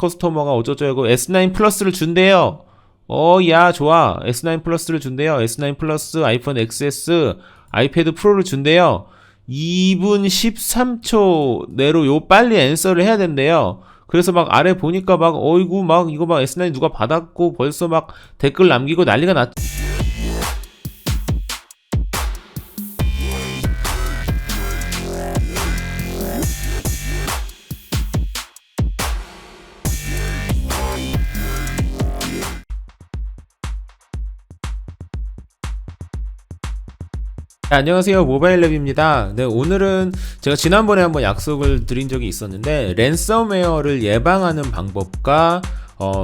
커스터머가 어쩌고저쩌고 S9 플러스를 준대요. 야, 좋아. S9 플러스를 준대요. S9 플러스, 아이폰 XS, 아이패드 프로를 준대요. 2분 13초 내로 요 빨리 앤서를 해야 된대요. 그래서 막 아래 보니까 막 어이구 막 이거 막 S9 누가 받았고 벌써 막 댓글 남기고 난리가 났. 네, 안녕하세요, 모바일랩입니다. 네, 오늘은 제가 지난번에 한번 약속을 드린 적이 있었는데 랜섬웨어를 예방하는 방법과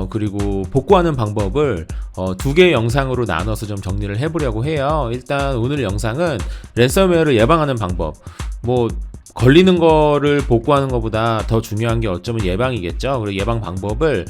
그리고 복구하는 방법을 두 개의 영상으로 나눠서 좀 정리를 해보려고 해요. 일단 오늘 영상은 랜섬웨어를 예방하는 방법, 뭐 걸리는 거를 복구하는 것보다 더 중요한 게 어쩌면 예방이겠죠. 그리고 예방 방법을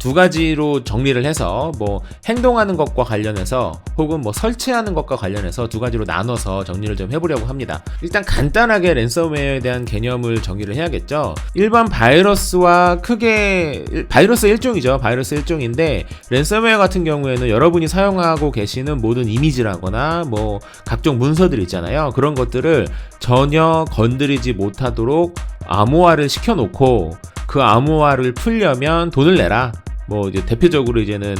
두 가지로 정리를 해서 뭐 행동하는 것과 관련해서 혹은 뭐 설치하는 것과 관련해서 두 가지로 나눠서 정리를 좀 해보려고 합니다. 일단 간단하게 랜섬웨어에 대한 개념을 정리를 해야겠죠. 일반 바이러스와 크게 바이러스 일종이죠. 바이러스 일종인데 랜섬웨어 같은 경우에는 여러분이 사용하고 계시는 모든 이미지라거나 뭐 각종 문서들 있잖아요. 그런 것들을 전혀 건드리지 못하도록 암호화를 시켜놓고 그 암호화를 풀려면 돈을 내라. 뭐 이제 대표적으로 이제는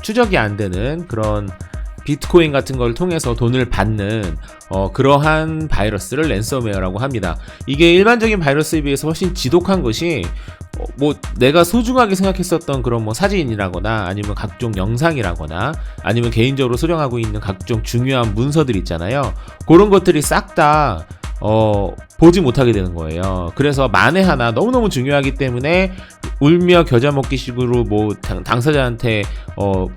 추적이 안 되는 그런 비트코인 같은 걸 통해서 돈을 받는 그러한 바이러스를 랜섬웨어라고 합니다. 이게 일반적인 바이러스에 비해서 훨씬 지독한 것이 뭐 내가 소중하게 생각했었던 그런 뭐 사진이라거나 아니면 각종 영상이라거나 아니면 개인적으로 소장하고 있는 각종 중요한 문서들 있잖아요. 그런 것들이 싹 다 보지 못하게 되는 거예요. 그래서 만에 하나 너무너무 중요하기 때문에 울며 겨자 먹기 식으로 뭐 당사자한테 뭐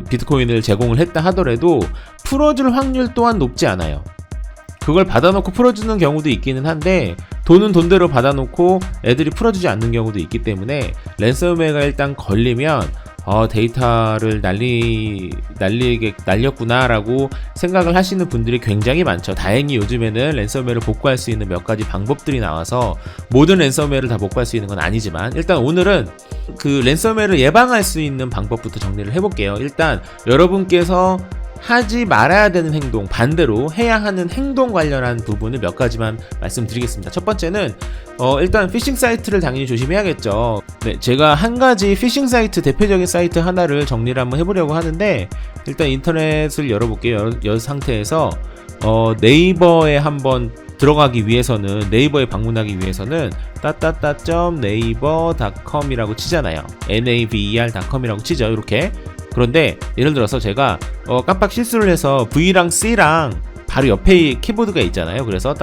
비트코인을 제공을 했다 하더라도 풀어줄 확률 또한 높지 않아요. 그걸 받아놓고 풀어주는 경우도 있기는 한데 돈은 돈대로 받아놓고 애들이 풀어주지 않는 경우도 있기 때문에 랜섬웨어가 일단 걸리면 데이터를 날렸구나 라고 생각을 하시는 분들이 굉장히 많죠. 다행히 요즘에는 랜섬웨어를 복구할 수 있는 몇 가지 방법들이 나와서 모든 랜섬웨어를 다 복구할 수 있는 건 아니지만 일단 오늘은 그 랜섬웨어를 예방할 수 있는 방법부터 정리를 해볼게요. 일단 여러분께서 하지 말아야 되는 행동, 반대로 해야 하는 행동 관련한 부분을 몇 가지만 말씀드리겠습니다. 첫 번째는 일단 피싱 사이트를 당연히 조심해야겠죠. 네, 제가 한 가지 피싱 사이트, 대표적인 사이트 하나를 정리를 한번 해보려고 하는데 일단 인터넷을 열어볼게요. 열 상태에서 네이버에 한번 들어가기 위해서는, 네이버에 방문하기 위해서는 naver.com 이라고 치잖아요. naver.com이라고 치죠. 이렇게. 그런데 예를 들어서 제가 깜빡 실수를 해서 V랑 C랑 바로 옆에 키보드가 있잖아요. 그래서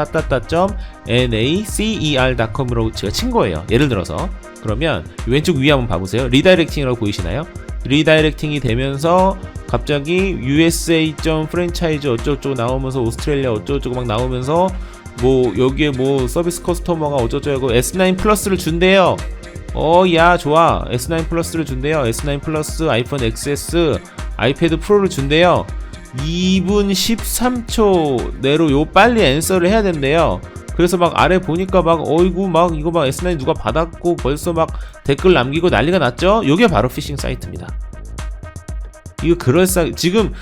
nacer.com으로 제가 친 거예요. 예를 들어서 그러면 왼쪽 위에 한번 봐보세요. 리다이렉팅이라고 보이시나요? 리다이렉팅이 되면서 갑자기 USA.franchise 어쩌고저쩌고 나오면서 오스트레일리아 어쩌고저쩌고 막 나오면서 뭐 여기에 뭐 서비스 커스터머가 어쩌고저쩌고 S9 플러스를 준대요. 야, 좋아. S9 플러스를 준대요. S9 플러스, 아이폰 XS, 아이패드 프로를 준대요. 2분 13초 내로 요 빨리 앤서를 해야 된대요. 그래서 막 아래 보니까 막 어이구 막 이거 막 S9 누가 받았고 벌써 막 댓글 남기고 난리가 났죠? 요게 바로 피싱 사이트입니다. 이거 지금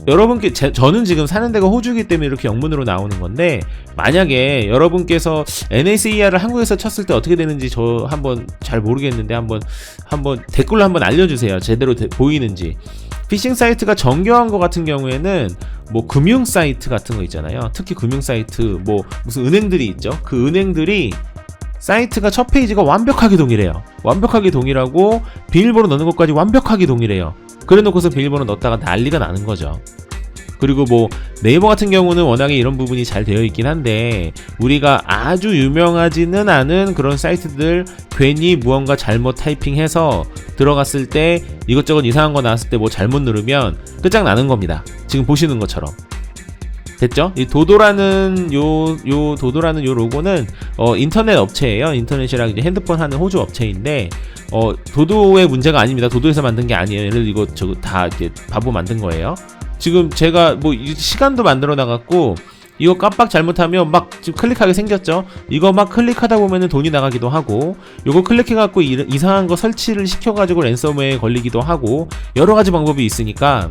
여러분께 저는 지금 사는 데가 호주이기 때문에 이렇게 영문으로 나오는 건데 만약에 여러분께서 NACER을 한국에서 쳤을 때 어떻게 되는지 저 한번 잘 모르겠는데 한번 댓글로 한번 알려주세요. 제대로 보이는지. 피싱 사이트가 정교한 거 같은 경우에는 뭐 금융 사이트 같은 거 있잖아요. 특히 금융 사이트 뭐 무슨 은행들이 있죠. 그 은행들이 사이트가 첫 페이지가 완벽하게 동일해요. 완벽하게 동일하고 비밀번호 넣는 것까지 완벽하게 동일해요. 그래 놓고서 비밀번호 넣었다가 난리가 나는 거죠. 그리고 뭐 네이버 같은 경우는 워낙에 이런 부분이 잘 되어 있긴 한데 우리가 아주 유명하지는 않은 그런 사이트들 괜히 무언가 잘못 타이핑해서 들어갔을 때 이것저것 이상한 거 나왔을 때 뭐 잘못 누르면 끝장나는 겁니다. 지금 보시는 것처럼. 됐죠? 이 도도라는 요 로고는 인터넷 업체예요. 인터넷이랑 이제 핸드폰 하는 호주 업체인데 도도의 문제가 아닙니다. 도도에서 만든 게 아니에요. 얘를 이거 저거 다 이제 바보 만든 거예요. 지금 제가 뭐 시간도 만들어 나갔고 이거 깜빡 잘못하면 막 지금 클릭하게 생겼죠. 이거 막 클릭하다 보면은 돈이 나가기도 하고, 요거 클릭해갖고 이상한 거 설치를 시켜가지고 랜섬웨어에 걸리기도 하고, 여러가지 방법이 있으니까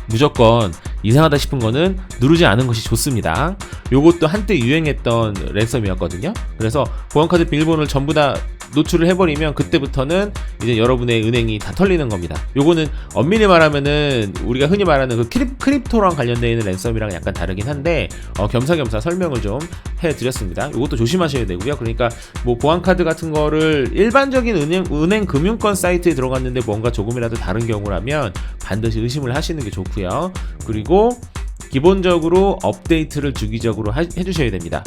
무조건 이상하다 싶은 거는 누르지 않은 것이 좋습니다. 요것도 한때 유행했던 랜섬이었거든요. 그래서 보안카드 비밀번호를 전부 다 노출을 해버리면 그때부터는 이제 여러분의 은행이 다 털리는 겁니다. 요거는 엄밀히 말하면은 우리가 흔히 말하는 그 크립토랑 관련되어 있는 랜섬이랑 약간 다르긴 한데 겸사겸사 설명을 좀 해드렸습니다. 요것도 조심하셔야 되고요. 그러니까 뭐 보안카드 같은 거를 일반적인 은행 금융권 사이트에 들어갔는데 뭔가 조금이라도 다른 경우라면 반드시 의심을 하시는 게 좋고요. 그리고 기본적으로 업데이트를 주기적으로 해주셔야 됩니다.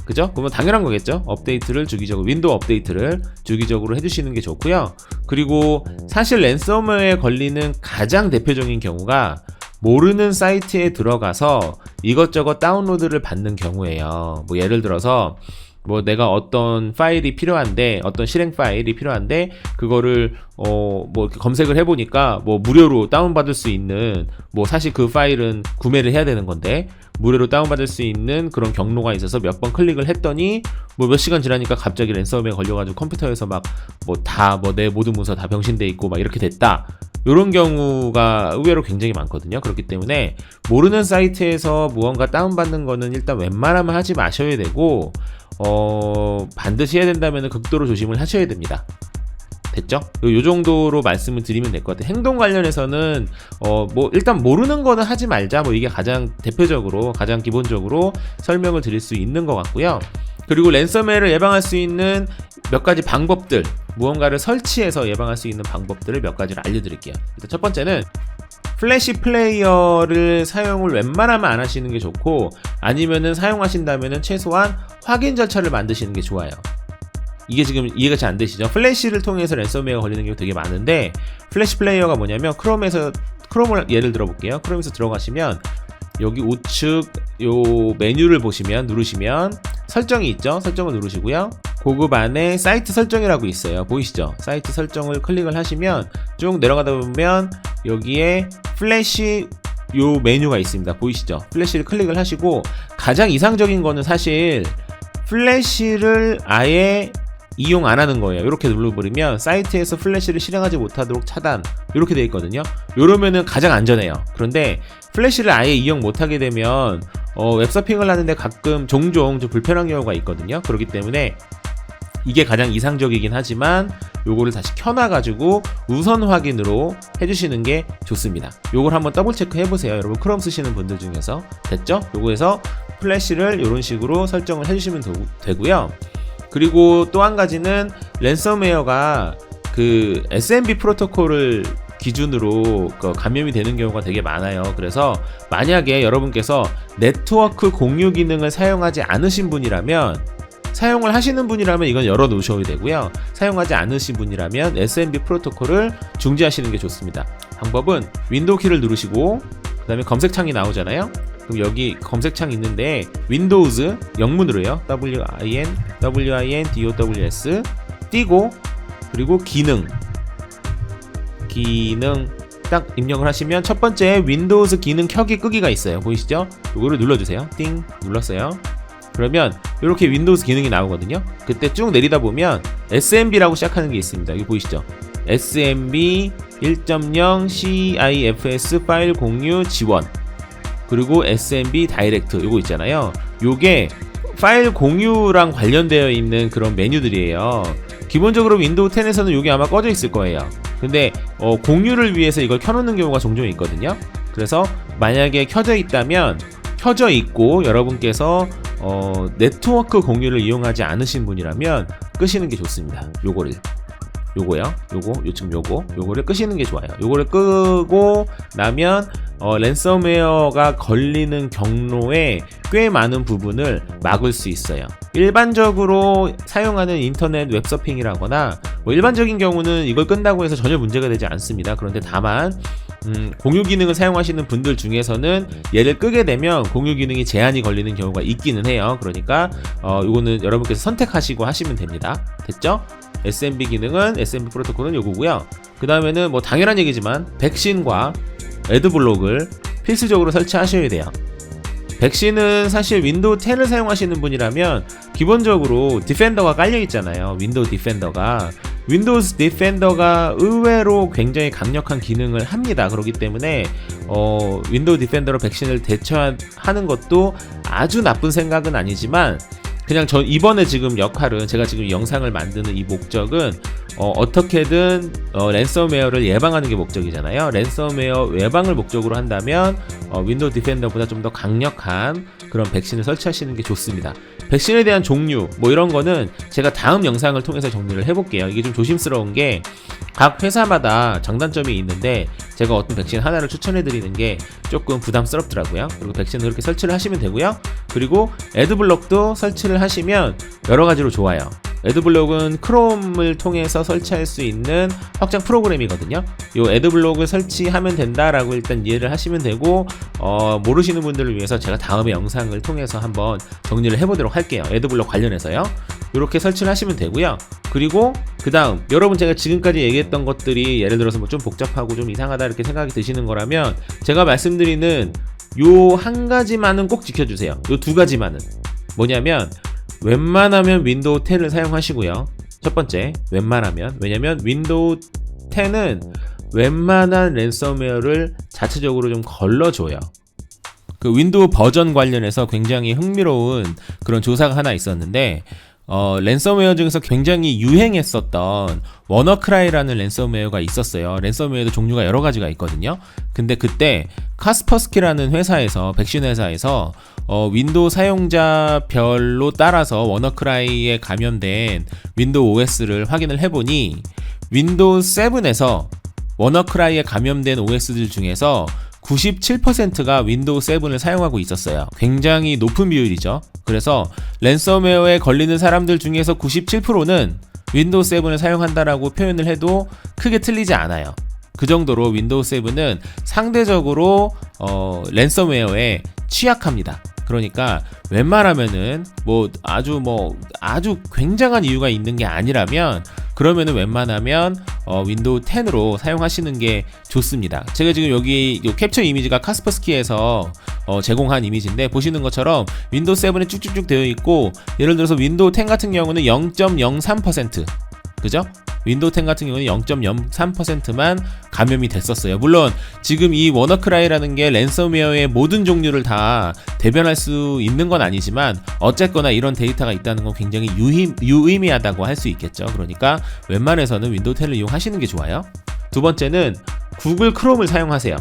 그죠? 그러면 당연한 거겠죠? 업데이트를 주기적으로, 윈도우 업데이트를 주기적으로 해주시는 게 좋고요. 그리고 사실 랜섬웨어에 걸리는 가장 대표적인 경우가 모르는 사이트에 들어가서 이것저것 다운로드를 받는 경우예요. 뭐 예를 들어서 뭐 내가 어떤 파일이 필요한데, 어떤 실행 파일이 필요한데 그거를 뭐 검색을 해보니까 뭐 무료로 다운받을 수 있는, 뭐 사실 그 파일은 구매를 해야 되는 건데 무료로 다운받을 수 있는 그런 경로가 있어서 몇 번 클릭을 했더니 뭐 몇 시간 지나니까 갑자기 랜섬웨어에 걸려가지고 컴퓨터에서 막 뭐 내 모든 문서 다 병신돼 있고 막 이렇게 됐다. 이런 경우가 의외로 굉장히 많거든요. 그렇기 때문에 모르는 사이트에서 무언가 다운받는 거는 일단 웬만하면 하지 마셔야 되고, 반드시 해야 된다면 극도로 조심을 하셔야 됩니다. 됐죠? 요 정도로 말씀을 드리면 될 것 같아요. 행동 관련해서는 뭐 일단 모르는 거는 하지 말자, 뭐 이게 가장 대표적으로, 가장 기본적으로 설명을 드릴 수 있는 것 같고요. 그리고 랜섬웨어를 예방할 수 있는 몇 가지 방법들, 무언가를 설치해서 예방할 수 있는 방법들을 몇 가지를 알려드릴게요. 일단 첫 번째는 플래시 플레이어를 사용을 웬만하면 안 하시는 게 좋고, 아니면은 사용하신다면은 최소한 확인 절차를 만드시는 게 좋아요. 이게 지금 이해가 잘 안 되시죠? 플래시를 통해서 랜섬웨어가 걸리는 경우 되게 많은데, 플래시 플레이어가 뭐냐면 크롬을 예를 들어 볼게요. 크롬에서 들어가시면 여기 우측 요 메뉴를 보시면, 누르시면 설정이 있죠? 설정을 누르시고요. 고급 안에 사이트 설정이라고 있어요. 보이시죠? 사이트 설정을 클릭을 하시면 쭉 내려가다 보면 여기에 플래시 요 메뉴가 있습니다. 보이시죠? 플래시를 클릭을 하시고, 가장 이상적인 거는 사실 플래시를 아예 이용 안 하는 거예요. 이렇게 눌러버리면 사이트에서 플래시를 실행하지 못하도록 차단, 이렇게 되어 있거든요. 이러면은 가장 안전해요. 그런데 플래시를 아예 이용 못하게 되면 웹서핑을 하는데 가끔 종종 좀 불편한 경우가 있거든요. 그렇기 때문에 이게 가장 이상적이긴 하지만 요거를 다시 켜놔가지고 우선 확인으로 해주시는 게 좋습니다. 요걸 한번 더블 체크 해보세요. 여러분 크롬 쓰시는 분들 중에서. 됐죠? 요거에서 플래시를 이런 식으로 설정을 해주시면 되고요. 그리고 또 한 가지는 랜섬웨어가 그 SMB 프로토콜을 기준으로 감염이 되는 경우가 되게 많아요. 그래서 만약에 여러분께서 네트워크 공유 기능을 사용하지 않으신 분이라면, 사용을 하시는 분이라면 이건 열어 놓으셔야 되고요. 사용하지 않으신 분이라면 SMB 프로토콜을 중지하시는 게 좋습니다. 방법은 윈도우 키를 누르시고 그 다음에 검색창이 나오잖아요. 그럼 여기 검색창 있는데 윈도우즈 영문으로요. WINDOWS 띄고, 그리고 기능 딱 입력을 하시면 첫 번째 윈도우즈 기능 켜기 끄기가 있어요. 보이시죠? 이거를 눌러주세요. 띵 눌렀어요. 그러면 이렇게 윈도우즈 기능이 나오거든요. 그때 쭉 내리다 보면 SMB라고 시작하는 게 있습니다. 여기 보이시죠? SMB 1.0 CIFS 파일 공유 지원, 그리고 SMB 다이렉트 요거 있잖아요. 요게 파일 공유랑 관련되어 있는 그런 메뉴들이에요. 기본적으로 윈도우 10에서는 요게 아마 꺼져 있을 거예요. 근데 공유를 위해서 이걸 켜놓는 경우가 종종 있거든요. 그래서 만약에 켜져 있다면, 켜져 있고 여러분께서 네트워크 공유를 이용하지 않으신 분이라면 끄시는 게 좋습니다. 요거를 끄시는 게 좋아요. 요거를 끄고 나면 랜섬웨어가 걸리는 경로에 꽤 많은 부분을 막을 수 있어요. 일반적으로 사용하는 인터넷 웹서핑이라거나 뭐 일반적인 경우는 이걸 끈다고 해서 전혀 문제가 되지 않습니다. 그런데 다만 공유 기능을 사용하시는 분들 중에서는 얘를 끄게 되면 공유 기능이 제한이 걸리는 경우가 있기는 해요. 그러니까 이거는 여러분께서 선택하시고 하시면 됩니다. 됐죠? SMB 기능은, SMB 프로토콜은 요거고요. 그 다음에는 뭐 당연한 얘기지만 백신과 애드블록을 필수적으로 설치하셔야 돼요. 백신은 사실 윈도우 10을 사용하시는 분이라면 기본적으로 디펜더가 깔려 있잖아요. 윈도우 디펜더가. 윈도우스 디펜더가 의외로 굉장히 강력한 기능을 합니다. 그렇기 때문에 윈도우 디펜더로 백신을 대처하는 것도 아주 나쁜 생각은 아니지만, 그냥 저 이번에 지금 역할은, 제가 지금 영상을 만드는 이 목적은 어떻게든 랜섬웨어를 예방하는 게 목적이잖아요. 랜섬웨어 예방을 목적으로 한다면 윈도우 디펜더보다 좀 더 강력한 그런 백신을 설치하시는 게 좋습니다. 백신에 대한 종류 뭐 이런 거는 제가 다음 영상을 통해서 정리를 해볼게요. 이게 좀 조심스러운 게 각 회사마다 장단점이 있는데 제가 어떤 백신 하나를 추천해드리는 게 조금 부담스럽더라고요. 그리고 백신을 그렇게 설치를 하시면 되고요. 그리고 애드블록도 설치를 하시면 여러 가지로 좋아요. 애드블록은 크롬을 통해서 설치할 수 있는 확장 프로그램이거든요. 이 애드블록을 설치하면 된다라고 일단 이해를 하시면 되고, 모르시는 분들을 위해서 제가 다음에 영상을 통해서 한번 정리를 해보도록 할게요. 애드블록 관련해서요. 이렇게 설치를 하시면 되고요. 그리고 그 다음, 여러분 제가 지금까지 얘기했던 것들이 예를 들어서 뭐 좀 복잡하고 좀 이상하다 이렇게 생각이 드시는 거라면, 제가 말씀드리는 요 한 가지만은 꼭 지켜주세요. 요 두 가지만은 뭐냐면, 웬만하면 윈도우 10을 사용하시고요. 첫 번째, 웬만하면. 왜냐면 윈도우 10은 웬만한 랜섬웨어를 자체적으로 좀 걸러줘요. 그 윈도우 버전 관련해서 굉장히 흥미로운 그런 조사가 하나 있었는데, 랜섬웨어 중에서 굉장히 유행했었던 워너크라이라는 랜섬웨어가 있었어요. 랜섬웨어도 종류가 여러 가지가 있거든요. 근데 그때 카스퍼스키라는 회사에서, 백신 회사에서 윈도우 사용자별로 따라서 워너크라이에 감염된 윈도우 OS를 확인을 해보니, 윈도우 7에서 워너크라이에 감염된 OS들 중에서 97%가 윈도우 7을 사용하고 있었어요. 굉장히 높은 비율이죠. 그래서 랜섬웨어에 걸리는 사람들 중에서 97%는 윈도우 7을 사용한다라고 표현을 해도 크게 틀리지 않아요. 그 정도로 윈도우 7은 상대적으로 랜섬웨어에 취약합니다. 그러니까 웬만하면은 아주 굉장한 이유가 있는 게 아니라면, 그러면은 웬만하면 윈도우 10으로 사용하시는 게 좋습니다. 제가 지금 여기 캡처 이미지가 카스퍼스키에서 제공한 이미지인데, 보시는 것처럼 윈도우 7에 쭉쭉쭉 되어 있고, 예를 들어서 윈도우 10 같은 경우는 0.03%, 그죠? 윈도우 10 같은 경우는 0.03%만 감염이 됐었어요. 물론 지금 이 워너크라이라는 게 랜섬웨어의 모든 종류를 다 대변할 수 있는 건 아니지만, 어쨌거나 이런 데이터가 있다는 건 굉장히 유의미하다고 할 수 있겠죠. 그러니까 웬만해서는 윈도우 10을 이용하시는 게 좋아요. 두 번째는 구글 크롬을 사용하세요.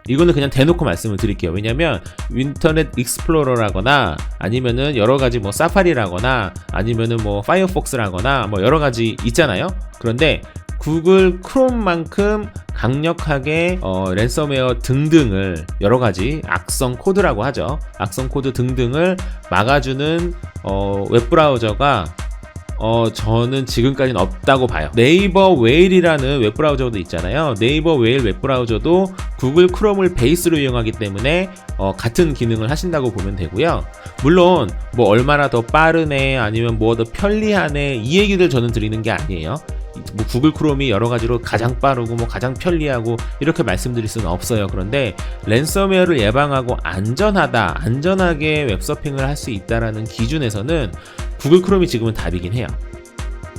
이거는 그냥 대놓고 말씀을 드릴게요. 왜냐면 인터넷 익스플로러라거나 아니면은 여러가지 뭐 사파리라거나 아니면은 뭐 파이어폭스라거나 뭐 여러가지 있잖아요. 그런데 구글 크롬만큼 강력하게 랜섬웨어 등등을, 여러가지 악성 코드라고 하죠. 악성 코드 등등을 막아주는 웹브라우저가 저는 지금까지는 없다고 봐요. 네이버 웨일이라는 웹브라우저도 있잖아요. 네이버 웨일 웹브라우저도 구글 크롬을 베이스로 이용하기 때문에 같은 기능을 하신다고 보면 되고요. 물론 뭐 얼마나 더 빠르네, 아니면 뭐 더 편리하네, 이 얘기를 저는 드리는 게 아니에요. 뭐 구글 크롬이 여러 가지로 가장 빠르고 뭐 가장 편리하고 이렇게 말씀드릴 수는 없어요. 그런데 랜섬웨어를 예방하고 안전하게 웹서핑을 할 수 있다라는 기준에서는 구글 크롬이 지금은 답이긴 해요.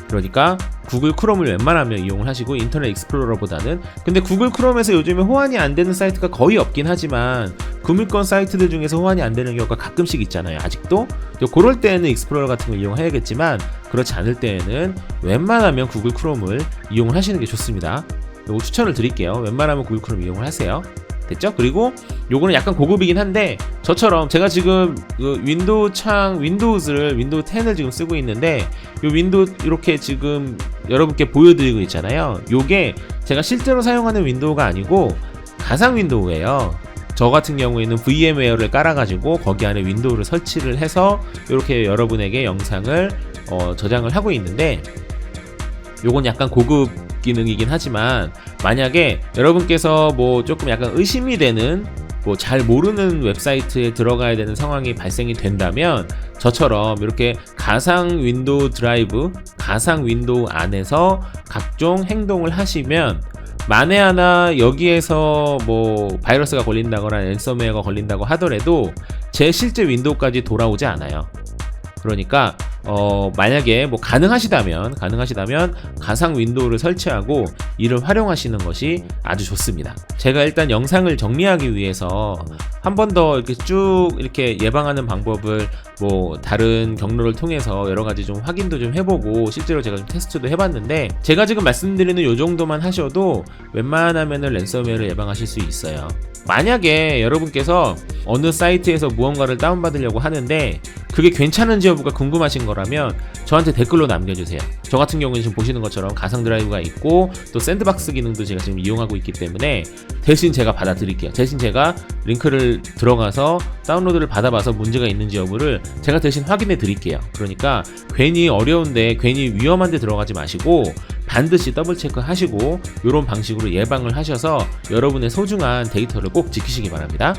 그러니까 구글 크롬을 웬만하면 이용을 하시고, 인터넷 익스플로러보다는. 근데 구글 크롬에서 요즘에 호환이 안 되는 사이트가 거의 없긴 하지만, 금융권 사이트들 중에서 호환이 안 되는 경우가 가끔씩 있잖아요, 아직도. 그럴 때는 익스플로러 같은 걸 이용해야겠지만, 그렇지 않을 때에는 웬만하면 구글 크롬을 이용을 하시는 게 좋습니다. 이거 추천을 드릴게요. 웬만하면 구글 크롬 이용을 하세요. 됐죠? 그리고 요거는 약간 고급이긴 한데, 저처럼 제가 지금 윈도우 10을 지금 쓰고 있는데, 요 윈도우 이렇게 지금 여러분께 보여드리고 있잖아요. 요게 제가 실제로 사용하는 윈도우가 아니고 가상 윈도우예요. 저 같은 경우에는 VMware를 깔아가지고 거기 안에 윈도우를 설치를 해서 이렇게 여러분에게 영상을 저장을 하고 있는데, 요건 약간 고급 기능이긴 하지만, 만약에 여러분께서 뭐 조금 약간 의심이 되는, 뭐 잘 모르는 웹사이트에 들어가야 되는 상황이 발생이 된다면, 저처럼 이렇게 가상 윈도우 드라이브, 가상 윈도우 안에서 각종 행동을 하시면 만에 하나 여기에서 뭐 바이러스가 걸린다거나 랜섬웨어가 걸린다고 하더라도 제 실제 윈도우까지 돌아오지 않아요. 그러니까 만약에 뭐 가능하시다면 가상 윈도우를 설치하고 이를 활용하시는 것이 아주 좋습니다. 제가 일단 영상을 정리하기 위해서 한 번 더 이렇게 쭉 이렇게 예방하는 방법을 뭐 다른 경로를 통해서 여러 가지 좀 확인도 좀 해보고 실제로 제가 좀 테스트도 해봤는데, 제가 지금 말씀드리는 요 정도만 하셔도 웬만하면은 랜섬웨어를 예방하실 수 있어요. 만약에 여러분께서 어느 사이트에서 무언가를 다운받으려고 하는데 그게 괜찮은지 여부가 궁금하신 거라면 저한테 댓글로 남겨주세요. 저 같은 경우는 지금 보시는 것처럼 가상 드라이브가 있고 또 샌드박스 기능도 제가 지금 이용하고 있기 때문에 대신 제가 받아드릴게요. 대신 제가 링크를 들어가서 다운로드를 받아봐서 문제가 있는지 여부를 제가 대신 확인해 드릴게요. 그러니까 괜히 어려운데 괜히 위험한데 들어가지 마시고 반드시 더블 체크 하시고 이런 방식으로 예방을 하셔서 여러분의 소중한 데이터를 꼭 지키시기 바랍니다.